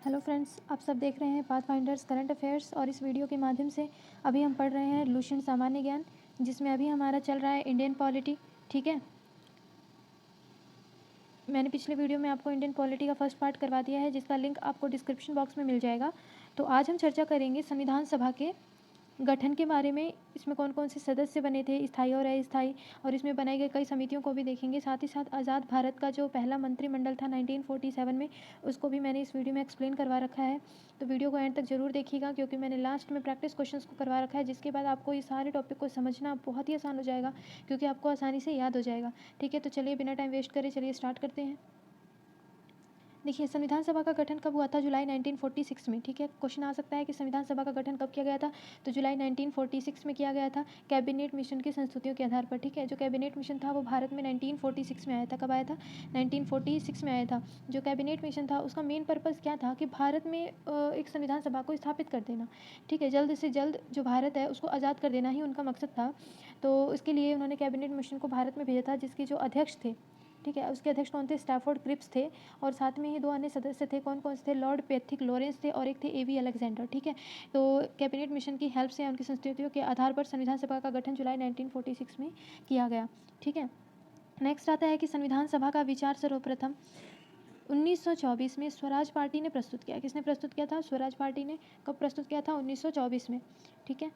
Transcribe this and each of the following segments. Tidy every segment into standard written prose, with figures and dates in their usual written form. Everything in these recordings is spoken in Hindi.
हेलो फ्रेंड्स, आप सब देख रहे हैं पाथफाइंडर्स करंट अफेयर्स और इस वीडियो के माध्यम से अभी हम पढ़ रहे हैं लुसेंट सामान्य ज्ञान, जिसमें अभी हमारा चल रहा है इंडियन पॉलिटी। ठीक है, मैंने पिछले वीडियो में आपको इंडियन पॉलिटी का फर्स्ट पार्ट करवा दिया है, जिसका लिंक आपको डिस्क्रिप्शन बॉक्स में मिल जाएगा। तो आज हम चर्चा करेंगे संविधान सभा के गठन के बारे में। इसमें कौन कौन से सदस्य बने थे, स्थायी और अस्थायी, और इसमें बनाई गई कई समितियों को भी देखेंगे। साथ ही साथ आज़ाद भारत का जो पहला मंत्रिमंडल था 1947 में, उसको भी मैंने इस वीडियो में एक्सप्लेन करवा रखा है। तो वीडियो को एंड तक जरूर देखिएगा, क्योंकि मैंने लास्ट में प्रैक्टिस क्वेश्चंस को करवा रखा है, जिसके बाद आपको ये सारे टॉपिक को समझना बहुत ही आसान हो जाएगा, क्योंकि आपको आसानी से याद हो जाएगा। ठीक है, तो चलिए बिना टाइम वेस्ट करे चलिए स्टार्ट करते हैं। देखिए, संविधान सभा का गठन कब हुआ था? जुलाई 1946 में। ठीक है, क्वेश्चन आ सकता है कि संविधान सभा का गठन कब किया गया था? तो जुलाई 1946 में किया गया था, कैबिनेट मिशन की संस्तुतियों के आधार पर। ठीक है, जो कैबिनेट मिशन था वो भारत में 1946 में आया था। कब आया था? 1946 में आया था। जो कैबिनेट मिशन था उसका मेन पर्पज़ क्या था कि भारत में एक संविधान सभा को स्थापित कर देना। ठीक है, जल्द से जल्द जो भारत है उसको आज़ाद कर देना ही उनका मकसद था। तो इसके लिए उन्होंने कैबिनेट मिशन को भारत में भेजा था, जिसके जो अध्यक्ष थे, ठीक है, उसके अध्यक्ष कौन थे? स्टैफोर्ड क्रिप्स थे, और साथ में ही दो अन्य सदस्य थे। कौन कौन से थे? लॉर्ड पैथिक लॉरेंस थे और एक थे एवी अलेक्जेंडर। ठीक है, तो कैबिनेट मिशन की हेल्प से उनकी संस्तुतियों के आधार पर संविधान सभा का गठन जुलाई 1946 में किया गया। ठीक है, नेक्स्ट आता है कि संविधान सभा का विचार सर्वप्रथम 1924 में स्वराज पार्टी ने प्रस्तुत किया। किसने प्रस्तुत किया था? स्वराज पार्टी ने। कब प्रस्तुत किया था? 1924 में। ठीक है,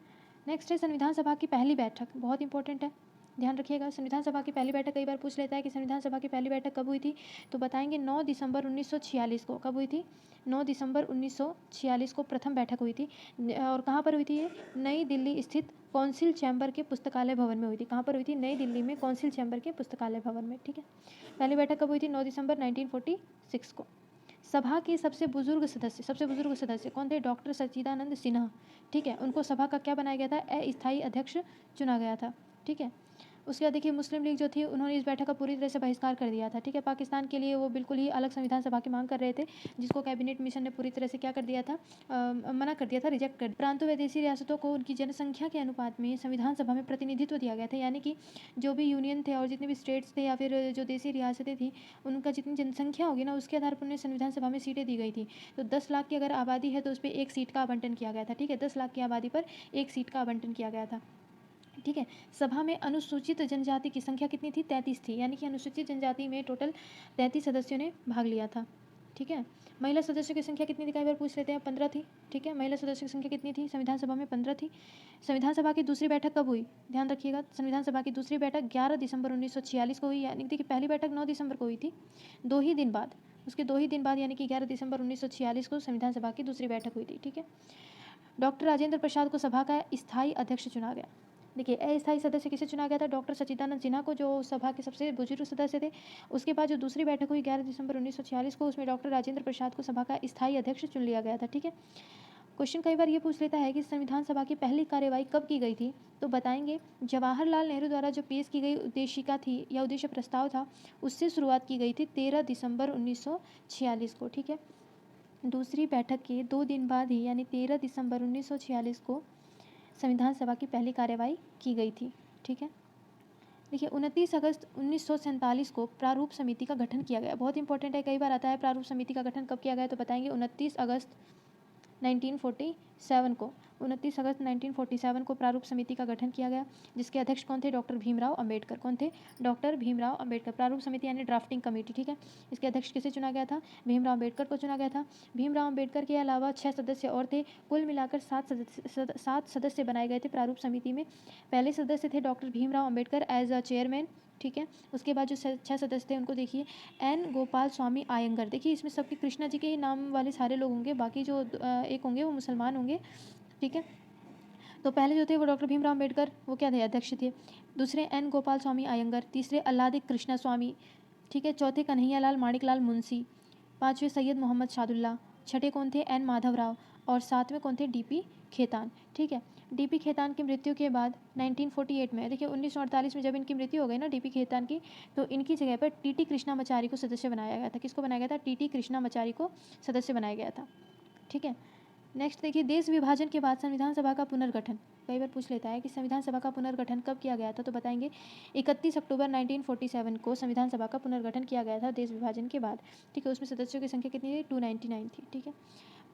नेक्स्ट है संविधान सभा की पहली बैठक। बहुत इंपॉर्टेंट है, ध्यान रखिएगा। संविधान सभा की पहली बैठक कई बार पूछ लेता है कि संविधान सभा की पहली बैठक कब हुई थी, तो बताएंगे 9 दिसंबर 1946 को। कब हुई थी? 9 दिसंबर 1946 को प्रथम बैठक हुई थी। और कहाँ पर हुई थी ये? नई दिल्ली स्थित कौंसिल चैम्बर के पुस्तकालय भवन में हुई थी। कहाँ पर हुई थी? नई दिल्ली में कौंसिल चैम्बर के पुस्तकालय भवन में। ठीक है, पहली बैठक कब हुई थी? 9 दिसंबर 1946 को। सभा के सबसे बुजुर्ग सदस्य कौन थे? डॉक्टर सच्चिदानंद सिन्हा। ठीक है, उनको सभा का क्या बनाया गया था? अस्थायी अध्यक्ष चुना गया था। ठीक है, उसके बाद देखिए मुस्लिम लीग जो थी उन्होंने इस बैठक का पूरी तरह से बहिष्कार कर दिया था। ठीक है, पाकिस्तान के लिए वो बिल्कुल ही अलग संविधान सभा की मांग कर रहे थे, जिसको कैबिनेट मिशन ने पूरी तरह से क्या कर दिया था? मना कर दिया था, रिजेक्ट कर। प्रांतों व देशी रियासतों को उनकी जनसंख्या के अनुपात में संविधान सभा में प्रतिनिधित्व दिया गया था। यानी कि जो भी यूनियन थे और जितने भी स्टेट्स थे या फिर जो देशी रियासतें थी, उनका जितनी जनसंख्या होगी ना, उसके आधार पर उन्हें संविधान सभा में सीटें दी गई थी। तो 10 लाख की अगर आबादी है तो उस पर एक सीट का आवंटन किया गया था। ठीक है, 10 लाख की आबादी पर एक सीट का आवंटन किया गया था। ठीक है, सभा में अनुसूचित जनजाति की संख्या कितनी थी? 33 थी। यानी कि अनुसूचित जनजाति में टोटल 33 सदस्यों ने भाग लिया था। ठीक है, महिला सदस्यों की संख्या कितनी थी? कई बार पूछ लेते हैं। 15 थी। ठीक है, महिला सदस्यों की संख्या कितनी थी संविधान सभा में? 15 थी। संविधान सभा की दूसरी बैठक कब हुई? ध्यान रखिएगा, संविधान सभा की दूसरी बैठक 11 दिसंबर 1946 को हुई। यानी कि पहली बैठक 9 दिसंबर को हुई थी। 2 ही दिन बाद, उसके 2 ही दिन बाद यानी कि 11 दिसंबर 1946 को संविधान सभा की दूसरी बैठक हुई थी। ठीक है, डॉक्टर राजेंद्र प्रसाद को सभा का स्थायी अध्यक्ष चुना गया। देखिए, अस्थायी सदस्य किसे चुना गया था? डॉक्टर सच्चिदानंद सिन्हा को, जो सभा के सबसे बुजुर्ग सदस्य थे। उसके बाद जो दूसरी बैठक हुई 11 दिसंबर 1946 को, उसमें डॉक्टर राजेंद्र प्रसाद को सभा का स्थायी अध्यक्ष चुन लिया गया था। ठीक है, क्वेश्चन कई बार ये पूछ लेता है कि संविधान सभा की पहली कार्यवाही कब की गई थी, तो बताएंगे जवाहरलाल नेहरू द्वारा जो पेश की गई उद्देशिका थी या उद्देश्य प्रस्ताव था, उससे शुरुआत की गई थी 13 दिसंबर 1946 को। ठीक है, दूसरी बैठक के 2 दिन बाद ही यानी 13 दिसंबर 1946 को संविधान सभा की पहली कार्यवाही की गई थी। ठीक है, देखिए 29 अगस्त 1947 को प्रारूप समिति का गठन किया गया। बहुत इंपॉर्टेंट है, कई बार आता है प्रारूप समिति का गठन कब किया गया, तो बताएंगे 29 अगस्त 1947 को। 29 अगस्त 1947 को प्रारूप समिति का गठन किया गया, जिसके अध्यक्ष कौन थे? डॉक्टर भीमराव अंबेडकर। कौन थे? डॉक्टर भीमराव अंबेडकर। प्रारूप समिति यानी ड्राफ्टिंग कमेटी। ठीक है, इसके अध्यक्ष किसे चुना गया था? भीमराव अंबेडकर को चुना गया था। भीमराव अंबेडकर के अलावा 6 सदस्य और थे। कुल मिलाकर 7 सदस्य बनाए गए थे प्रारूप समिति में। पहले सदस्य थे doctor Bhimrao Ambedkar as a chairman. ठीक है, उसके बाद जो 6 सदस्य थे उनको देखिए, एन गोपाल स्वामी आयंगर। देखिए इसमें सबके कृष्णा जी के ही नाम वाले सारे लोग होंगे, बाकी जो एक होंगे वो मुसलमान होंगे। ठीक है, तो पहले जो थे वो डॉक्टर भीमराव अंबेडकर, वो क्या थे? अध्यक्ष थे। दूसरे एन गोपाल स्वामी आयंगर। तीसरे अल्लादी कृष्णा स्वामी। ठीक है, चौथे कन्हैयालाल माणिकलाल मुंशी। पाँचवें सैयद मोहम्मद शादुल्ला। छठे कौन थे? एन माधवराव। और सातवें कौन थे? डीपी खेतान। ठीक है, डीपी खेतान की मृत्यु के बाद 1948 में, देखिए 1948 में जब इनकी मृत्यु हो गई ना डीपी खेतान की, तो इनकी जगह पर टीटी कृष्णामाचारी को सदस्य बनाया गया था। किसको बनाया गया था? टीटी कृष्णामाचारी को सदस्य बनाया गया था। ठीक है, नेक्स्ट देखिए, देश विभाजन के बाद संविधान सभा का पुनर्गठन, कई बार पूछ लेता है कि संविधान सभा का पुनर्गठन कब किया गया था, तो बताएंगे 31 अक्टूबर 1947 को संविधान सभा का पुनर्गठन किया गया था देश विभाजन के बाद। ठीक है, उसमें सदस्यों की संख्या कितनी थी, 299 थी। ठीक है,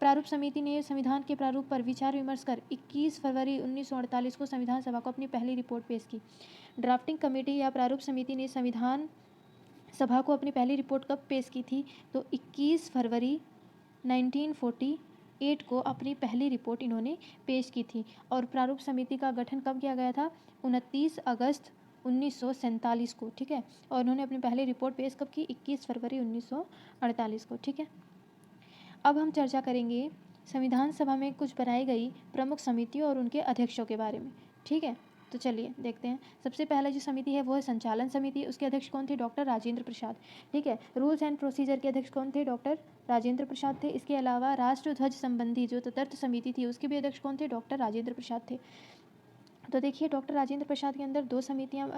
प्रारूप समिति ने संविधान के प्रारूप पर विचार विमर्श कर 21 फरवरी 1948 को संविधान सभा को अपनी पहली रिपोर्ट पेश की। ड्राफ्टिंग कमेटी या प्रारूप समिति ने संविधान सभा को अपनी पहली रिपोर्ट कब पेश की थी, तो 21 फरवरी 1948 को अपनी पहली रिपोर्ट इन्होंने पेश की थी। और प्रारूप समिति का गठन कब किया गया था, 29 अगस्त 1947 को। ठीक है, और उन्होंने अपनी पहली रिपोर्ट पेश कब की, 21 फरवरी 1948 को। ठीक है, अब हम चर्चा करेंगे संविधान सभा में कुछ बनाई गई प्रमुख समितियों और उनके अध्यक्षों के बारे में। ठीक है, तो चलिए देखते हैं। सबसे पहला जो समिति है वो है संचालन समिति। उसके अध्यक्ष कौन थे, डॉक्टर राजेंद्र प्रसाद। ठीक है, रूल्स एंड प्रोसीजर के अध्यक्ष कौन थे, डॉक्टर राजेंद्र प्रसाद थे। इसके अलावा राष्ट्र ध्वज संबंधी जो तदर्थ समिति थी उसके भी अध्यक्ष कौन थे, डॉक्टर राजेंद्र प्रसाद थे। तो देखिए, डॉक्टर राजेंद्र प्रसाद के अंदर दो समितियां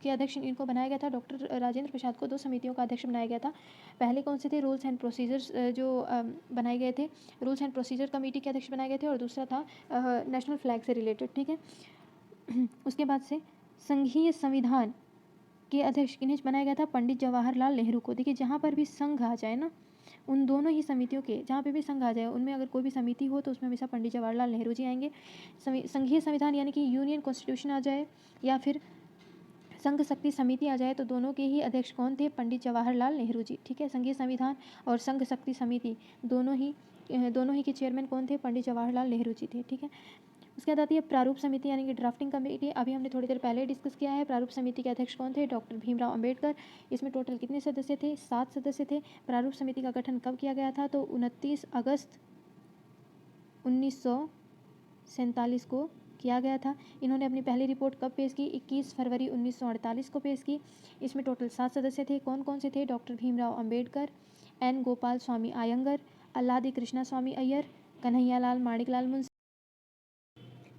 के अध्यक्ष इनको बनाया गया था। डॉक्टर राजेंद्र प्रसाद को दो समितियों का अध्यक्ष बनाया गया था। पहले कौन से थे, रूल्स एंड प्रोसीजर्स जो बनाए गए थे, रूल्स एंड प्रोसीजर कमेटी के अध्यक्ष बनाए गए थे, और दूसरा था नेशनल फ्लैग से रिलेटेड। ठीक है, उसके बाद से संघीय संविधान के अध्यक्ष किन्हें बनाया गया था, पंडित जवाहरलाल नेहरू को। देखिए, जहाँ पर भी संघ आ जाए ना, उन दोनों ही समितियों के जहाँ पे भी संघ आ जाए उनमें अगर कोई भी समिति हो तो उसमें हमेशा पंडित जवाहरलाल नेहरू जी आएंगे। संघीय संविधान यानी कि यूनियन कॉन्स्टिट्यूशन आ जाए या फिर संघ शक्ति समिति आ जाए तो दोनों के ही अध्यक्ष कौन थे, पंडित जवाहरलाल नेहरू जी। ठीक है, संघीय संविधान और संघ शक्ति समिति दोनों ही के चेयरमैन कौन थे, पंडित जवाहरलाल नेहरू जी थे। ठीक है, उसके बाद आती है प्रारूप समिति यानी कि ड्राफ्टिंग कमेटी। अभी हमने थोड़ी देर पहले डिस्कस किया है। प्रारूप समिति के अध्यक्ष कौन थे, डॉक्टर भीमराव अंबेडकर। इसमें टोटल कितने सदस्य थे, 7 सदस्य थे। प्रारूप समिति का गठन कब किया गया था, तो 29 अगस्त 1947 को किया गया था। इन्होंने अपनी पहली रिपोर्ट कब पेश की, 21 फरवरी 1948 को पेश की। इसमें टोटल 7 सदस्य थे। कौन कौन से थे, डॉक्टर भीमराव अंबेडकर, एन गोपाल स्वामी आयंगर, अल्लादी कृष्णा स्वामी अय्यर, कन्हैयालाल माणिकलाल मुंशी।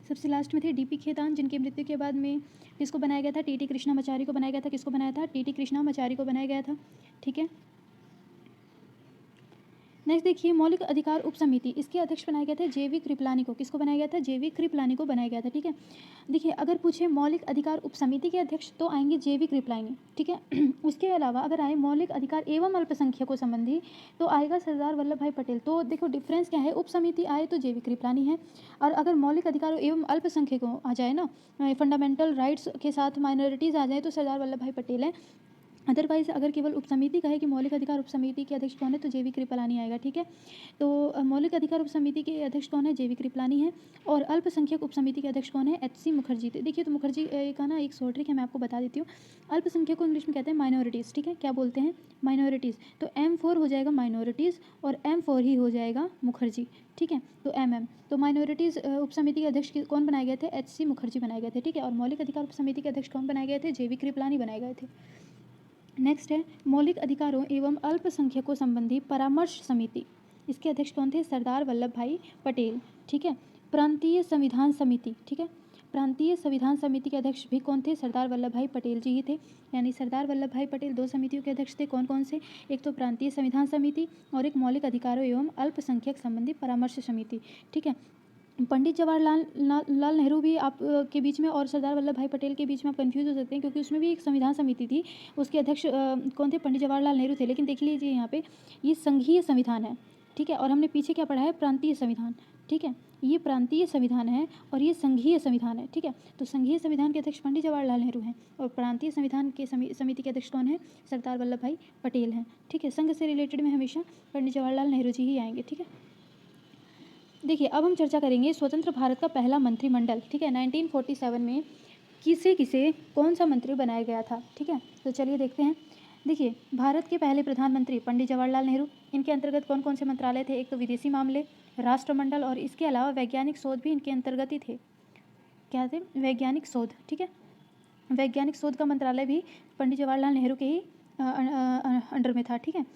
सबसे लास्ट में थे डीपी खेतान, जिनकी मृत्यु के बाद में किसको बनाया गया था, टीटी कृष्णामाचारी को बनाया गया था। किसको बनाया था, टीटी कृष्णामाचारी को बनाया गया था। ठीक है, नेक्स्ट देखिए, मौलिक अधिकार उप समिति, इसके अध्यक्ष बनाए गए थे जेवी कृपलानी को। किसको बनाया गया था, जेवी कृपलानी को बनाया गया था। ठीक है, देखिए, अगर पूछे मौलिक अधिकार उप समिति के अध्यक्ष तो आएंगे जेवी कृपलानी। ठीक है, उसके अलावा अगर आए मौलिक अधिकार एवं अल्पसंख्यकों संबंधी तो आएगा सरदार वल्लभ भाई पटेल। तो देखो डिफरेंस क्या है, उप समिति आए तो जेवी कृपलानी है, और अगर मौलिक अधिकारों एवं अल्पसंख्यकों आ जाए ना, फंडामेंटल राइट्स के साथ माइनॉरिटीज़ आ जाए तो सरदार वल्लभ भाई पटेल है। अदरवाइज अगर केवल उपसमिति कहे कि मौलिक अधिकार उपसमिति के अध्यक्ष कौन है तो जेवी कृपलानी आएगा। ठीक है, तो मौलिक अधिकार उपसमिति के अध्यक्ष कौन है, जेवी कृपलानी है। और अल्पसंख्यक उपसमिति के अध्यक्ष कौन है, एच.सी. मुखर्जी थे। देखिए, तो मुखर्जी का ना एक शॉर्ट ट्रिक है, मैं आपको बता देती हूँ। अल्पसंख्यक को इंग्लिश में कहते हैं माइनॉरिटीज़। ठीक है, क्या बोलते हैं, माइनॉरिटीज़। तो M4 हो जाएगा माइनॉरिटीज़ और M4 ही हो जाएगा मुखर्जी। ठीक है, तो MM तो माइनॉरिटीज़ उपसमिति के अध्यक्ष कौन बनाए गए थे, एच.सी. मुखर्जी बनाए गए थे। ठीक है, और मौलिक अधिकार उपसमिति के अध्यक्ष कौन बनाए गए थे, जेवी कृपलानी बनाए गए थे। नेक्स्ट है मौलिक अधिकारों एवं अल्पसंख्यकों संबंधी परामर्श समिति, इसके अध्यक्ष कौन थे, सरदार वल्लभ भाई पटेल। ठीक है, प्रांतीय संविधान समिति। ठीक है, प्रांतीय संविधान समिति के अध्यक्ष भी कौन थे, सरदार वल्लभ भाई पटेल जी ही थे। यानी सरदार वल्लभ भाई पटेल दो समितियों के अध्यक्ष थे। कौन कौन से, एक तो प्रांतीय संविधान समिति और एक मौलिक अधिकारों एवं अल्पसंख्यक संबंधी परामर्श समिति। ठीक है, पंडित जवाहरलाल नेहरू भी आप के बीच में और सरदार वल्लभ भाई पटेल के बीच में आप कंफ्यूज हो सकते हैं, क्योंकि उसमें भी एक संविधान समिति थी, उसके अध्यक्ष कौन थे, पंडित जवाहरलाल नेहरू थे। लेकिन देख लीजिए यहाँ पे ये संघीय संविधान है। ठीक है, और हमने पीछे क्या पढ़ा है, प्रांतीय संविधान। ठीक है, ये प्रांतीय संविधान है और ये संघीय संविधान है। ठीक है, तो संघीय संविधान के अध्यक्ष पंडित जवाहरलाल नेहरू हैं और प्रांतीय संविधान के समिति के अध्यक्ष कौन है, सरदार वल्लभ भाई पटेल हैं। ठीक है, संघ से रिलेटेड में हमेशा पंडित जवाहरलाल नेहरू जी ही आएंगे। ठीक है, देखिए, अब हम चर्चा करेंगे स्वतंत्र भारत का पहला मंत्रिमंडल। ठीक है, 1947 में किसे किसे कौन सा मंत्री बनाया गया था। ठीक है, तो चलिए देखते हैं। देखिए, भारत के पहले प्रधानमंत्री पंडित जवाहरलाल नेहरू, इनके अंतर्गत कौन कौन से मंत्रालय थे, एक तो विदेशी मामले, राष्ट्रमंडल और इसके अलावा वैज्ञानिक शोध भी इनके अंतर्गत ही थे। क्या थे, वैज्ञानिक शोध। ठीक है, वैज्ञानिक शोध का मंत्रालय भी पंडित जवाहरलाल नेहरू के ही अंडर में था। ठीक है,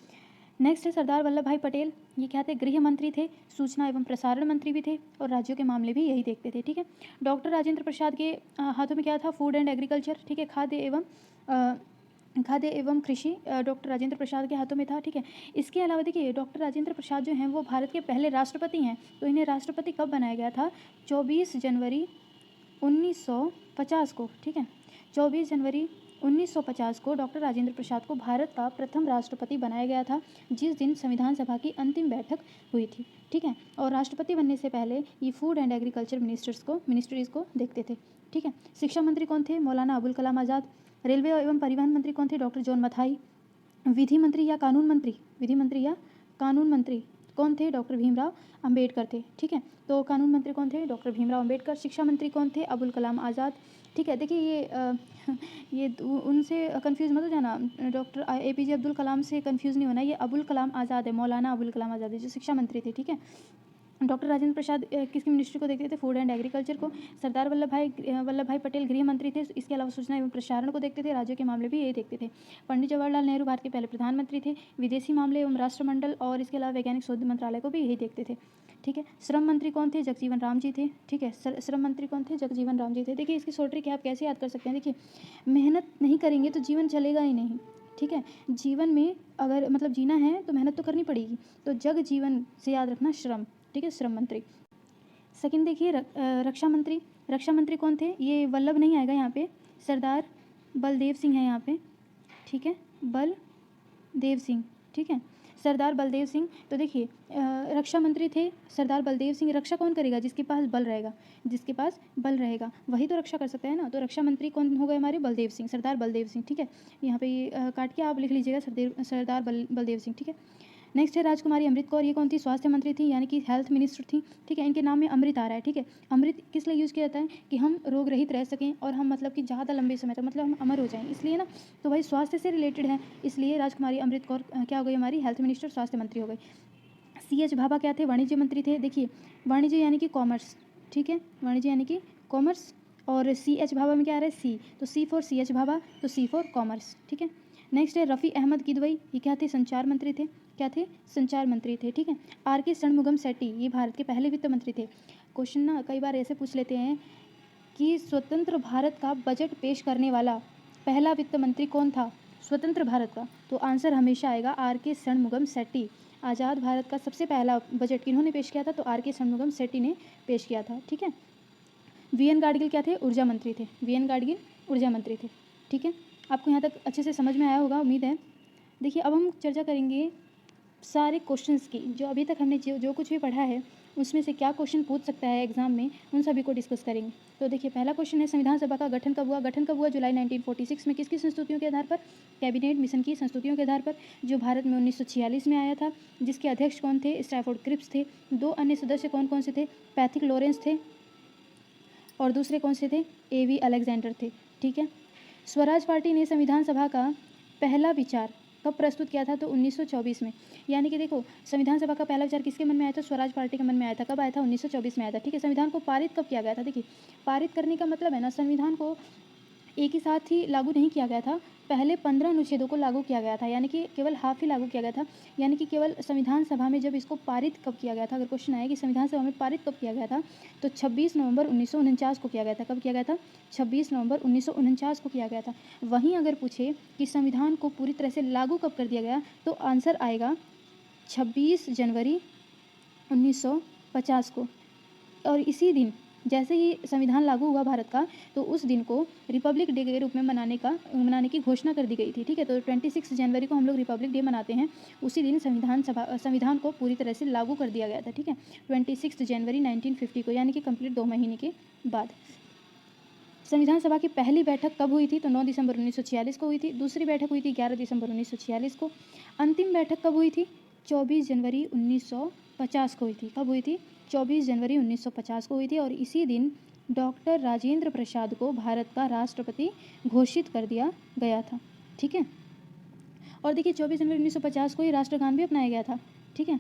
नेक्स्ट है सरदार वल्लभ भाई पटेल, ये क्या थे, गृह मंत्री थे, सूचना एवं प्रसारण मंत्री भी थे और राज्यों के मामले भी यही देखते थे। ठीक है, डॉक्टर राजेंद्र प्रसाद के हाथों में क्या था, फूड एंड एग्रीकल्चर। ठीक है, खाद्य एवं खाद्य एवं कृषि डॉक्टर राजेंद्र प्रसाद के हाथों में था, ठीक है। इसके अलावा देखिए डॉक्टर राजेंद्र प्रसाद जो हैं वो भारत के पहले राष्ट्रपति हैं। तो इन्हें राष्ट्रपति कब बनाया गया था? 24 जनवरी 1950 को, ठीक है। 24 जनवरी 1950 को डॉक्टर राजेंद्र प्रसाद को भारत का प्रथम राष्ट्रपति बनाया गया था, जिस दिन संविधान सभा की अंतिम बैठक हुई थी, ठीक है। और राष्ट्रपति बनने से पहले ये फूड एंड एग्रीकल्चर मिनिस्ट्रीज़ को देखते थे, ठीक है। शिक्षा मंत्री कौन थे? मौलाना अबुल कलाम आज़ाद। रेलवे एवं परिवहन मंत्री कौन थे? Doctor John Mathai. विधि मंत्री या कानून मंत्री कौन थे? डॉक्टर भीमराव अंबेडकर थे, ठीक है। तो कानून मंत्री कौन थे? डॉक्टर भीमराव अंबेडकर। शिक्षा मंत्री कौन थे? अबुल कलाम आज़ाद, ठीक है। देखिए ये उनसे कंफ्यूज मत हो जाना, डॉक्टर APJ अब्दुल कलाम से कंफ्यूज नहीं होना, ये अबुल कलाम आज़ाद है, मौलाना अबुल कलाम आज़ाद है, जो शिक्षा मंत्री थे, ठीक है। डॉक्टर राजेंद्र प्रसाद किसकी मिनिस्ट्री को देखते थे? फूड एंड एग्रीकल्चर को। सरदार वल्लभ भाई पटेल गृह मंत्री थे। इसके अलावा सूचना एवं प्रसारण को देखते थे। राज्यों के मामले भी यही देखते थे। पंडित जवाहरलाल नेहरू भारत के पहले प्रधानमंत्री थे। विदेशी मामले एवं राष्ट्रमंडल और इसके अलावा वैज्ञानिक शोध मंत्रालय को भी यही देखते थे, ठीक है। श्रम मंत्री कौन थे? जगजीवन राम जी थे, ठीक है। श्रम मंत्री कौन थे? जगजीवन राम जी थे। देखिए इसकी शॉर्ट ट्रिक आप कैसे याद कर सकते हैं? देखिए मेहनत नहीं करेंगे तो जीवन चलेगा ही नहीं, ठीक है। जीवन में अगर मतलब जीना है तो मेहनत तो करनी पड़ेगी। तो जग जीवन से याद रखना श्रम, ठीक है, श्रम मंत्री। सेकंड देखिए रक्षा मंत्री कौन थे? ये वल्लभ नहीं आएगा यहाँ पे, सरदार बलदेव सिंह है यहाँ पे, ठीक है, बलदेव सिंह, ठीक है, सरदार बलदेव सिंह। तो देखिए रक्षा मंत्री थे सरदार बलदेव सिंह। रक्षा कौन करेगा? जिसके पास बल रहेगा वही तो रक्षा कर सकता है ना। तो रक्षा मंत्री कौन हो गए हमारे? बलदेव सिंह, सरदार बलदेव सिंह, ठीक है। यहाँ पे काट के आप लिख लीजिएगा सरदार बलदेव सिंह, ठीक है। नेक्स्ट है राजकुमारी अमृत कौर। ये कौन थी? स्वास्थ्य मंत्री थी, यानी कि हेल्थ मिनिस्टर थी, ठीक है। इनके नाम में अमृत आ रहा है, ठीक है। अमृत किस लिए यूज़ किया जाता है? कि हम रोग रहित रह सकें और हम मतलब कि ज़्यादा लंबे समय तक मतलब हम अमर हो जाएं, इसलिए ना। तो भाई स्वास्थ्य से रिलेटेड है, इसलिए राजकुमारी अमृत कौर क्या हो गई हमारी? हेल्थ मिनिस्टर, स्वास्थ्य मंत्री हो गई। CH भाभा क्या थे? वाणिज्य मंत्री थे। देखिए वाणिज्य यानी कि कॉमर्स, ठीक है, वाणिज्य यानी कि कॉमर्स। और CH भाभा में क्या आ रहा है? C, तो C फॉर CH भाभा, तो C फॉर कॉमर्स, ठीक है। नेक्स्ट है रफ़ी अहमद किदवई। ये क्या थे? संचार मंत्री थे। क्या थे? संचार मंत्री थे, ठीक है। RK षणमुगम सेट्टी, ये भारत के पहले वित्त मंत्री थे। क्वेश्चन ना कई बार ऐसे पूछ लेते हैं कि स्वतंत्र भारत का बजट पेश करने वाला पहला वित्त मंत्री कौन था? स्वतंत्र भारत का, तो आंसर हमेशा आएगा RK षणमुगम सेट्टी। आज़ाद भारत का सबसे पहला बजट किन्होंने पेश किया था? तो RK षणमुगम सेट्टी ने पेश किया था, ठीक है। VN गाडगिल क्या थे? ऊर्जा मंत्री थे। VN गाडगिल ऊर्जा मंत्री थे, ठीक है। आपको यहाँ तक अच्छे से समझ में आया होगा, उम्मीद है। देखिए अब हम चर्चा करेंगे सारे क्वेश्चंस की, जो अभी तक हमने जो कुछ भी पढ़ा है उसमें से क्या क्वेश्चन पूछ सकता है एग्जाम में, उन सभी को डिस्कस करेंगे। तो देखिए पहला क्वेश्चन है संविधान सभा का गठन कब हुआ? गठन कब हुआ? जुलाई 1946 में। किसकी संस्तुतियों के आधार पर? कैबिनेट मिशन की संस्तुतियों के आधार पर, जो भारत में 1946 में आया था। जिसके अध्यक्ष कौन थे? स्टैफोर्ड क्रिप्स थे। दो अन्य सदस्य कौन कौन से थे? पैथिक लॉरेंस थे और दूसरे कौन से थे? AV अलेक्जेंडर थे, ठीक है। स्वराज पार्टी ने संविधान सभा का पहला विचार कब प्रस्तुत किया था? तो 1924 में। यानी कि देखो संविधान सभा का पहला विचार किसके मन में आया था? स्वराज पार्टी के मन में आया था। कब आया था? 1924 में आया था, ठीक है। संविधान को पारित कब किया गया था? देखिए पारित करने का मतलब है ना, संविधान को एक ही साथ ही लागू नहीं किया गया था, पहले 15 अनुच्छेदों को लागू किया गया था, यानी कि केवल हाफ ही लागू किया गया था। यानी कि केवल संविधान सभा में जब इसको पारित कब किया गया था, अगर क्वेश्चन आए कि संविधान सभा में पारित कब किया गया था, तो 26 नवंबर 1949 को किया गया था। कब किया गया था? 26 नवंबर 1949 को किया गया था। वहीं अगर पूछे कि संविधान को पूरी तरह से लागू कब कर दिया गया, तो आंसर आएगा 26 जनवरी 1950 को। और इसी दिन जैसे ही संविधान लागू हुआ भारत का, तो उस दिन को रिपब्लिक डे के रूप में मनाने की घोषणा कर दी गई थी, ठीक है। तो 26 जनवरी को हम लोग रिपब्लिक डे मनाते हैं। उसी दिन संविधान को पूरी तरह से लागू कर दिया गया था, ठीक है, 26 जनवरी 1950 को, यानी कि कंप्लीट 2 महीने के बाद। संविधान सभा की पहली बैठक कब हुई थी? तो 9 दिसंबर 1946 को हुई थी। दूसरी बैठक हुई थी 11 दिसंबर 1946 को। अंतिम बैठक कब हुई थी? 24 जनवरी 1950 को हुई थी। कब हुई थी? 24 जनवरी 1950 को हुई थी। और इसी दिन डॉक्टर राजेंद्र प्रसाद को भारत का राष्ट्रपति घोषित कर दिया गया था, ठीक है। और देखिए 24 जनवरी 1950 को ही राष्ट्रगान भी अपनाया गया था, ठीक है।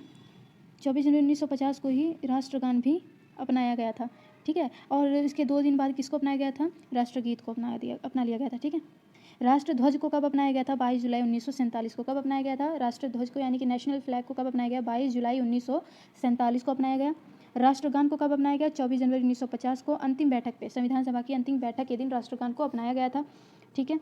24 जनवरी 1950 को ही राष्ट्रगान भी अपनाया गया था, ठीक है। और इसके 2 दिन बाद किसको अपनाया गया था? राष्ट्रगीत को अपना लिया गया था, ठीक है। राष्ट्रध्वज को कब अपनाया गया था? 22 जुलाई 1947 को। कब अपनाया गया था राष्ट्रध्वज को, यानी कि नेशनल फ्लैग को कब अपनाया गया? 22 जुलाई 1947 को अपनाया गया। राष्ट्रगान को कब अपनाया गया? 24 जनवरी 1950 को। अंतिम बैठक पे, संविधान सभा की अंतिम बैठक के दिन राष्ट्रगान को अपनाया गया था, ठीक है।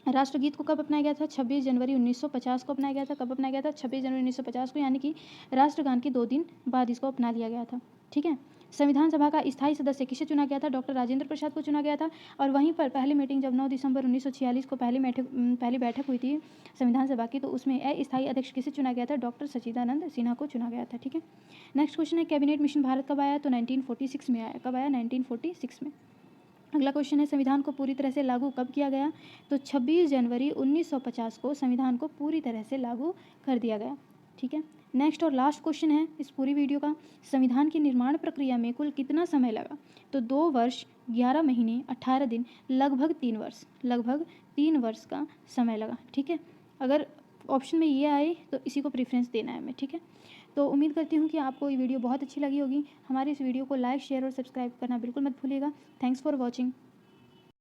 राष्ट्रगीत को कब अपनाया गया था? 26 जनवरी 1950 को अपनाया गया था। कब अपनाया गया था? 26 जनवरी 1950 को, यानी कि राष्ट्रगान के 2 दिन बाद इसको अपना लिया गया था। ठीक है। संविधान सभा का स्थायी सदस्य किसे चुना गया था? डॉक्टर राजेंद्र प्रसाद को चुना गया था। और वहीं पर पहली मीटिंग जब 9 दिसंबर 1946 को पहली बैठक हुई थी संविधान सभा की, तो उसमें अस्थायी अध्यक्ष किसे चुना गया था? डॉक्टर सच्चिदानंद सिन्हा को चुना गया था। ठीक है। नेक्स्ट क्वेश्चन है, कैबिनेट मिशन भारत कब आया? तो 1946 में आया। कब आया? 1946 में। अगला क्वेश्चन है, संविधान को पूरी तरह से लागू कब किया गया? तो 26 जनवरी 1950 को संविधान को पूरी तरह से लागू कर दिया गया। ठीक है। नेक्स्ट और लास्ट क्वेश्चन है इस पूरी वीडियो का, संविधान की निर्माण प्रक्रिया में कुल कितना समय लगा? तो 2 वर्ष 11 महीने 18 दिन, लगभग 3 वर्ष का समय लगा। ठीक है। अगर ऑप्शन में ये आए तो इसी को प्रेफरेंस देना है हमें। ठीक है। तो उम्मीद करती हूँ कि आपको ये वीडियो बहुत अच्छी लगी होगी। हमारी इस वीडियो को लाइक, शेयर और सब्सक्राइब करना बिल्कुल मत भूलिएगा। Thanks for watching.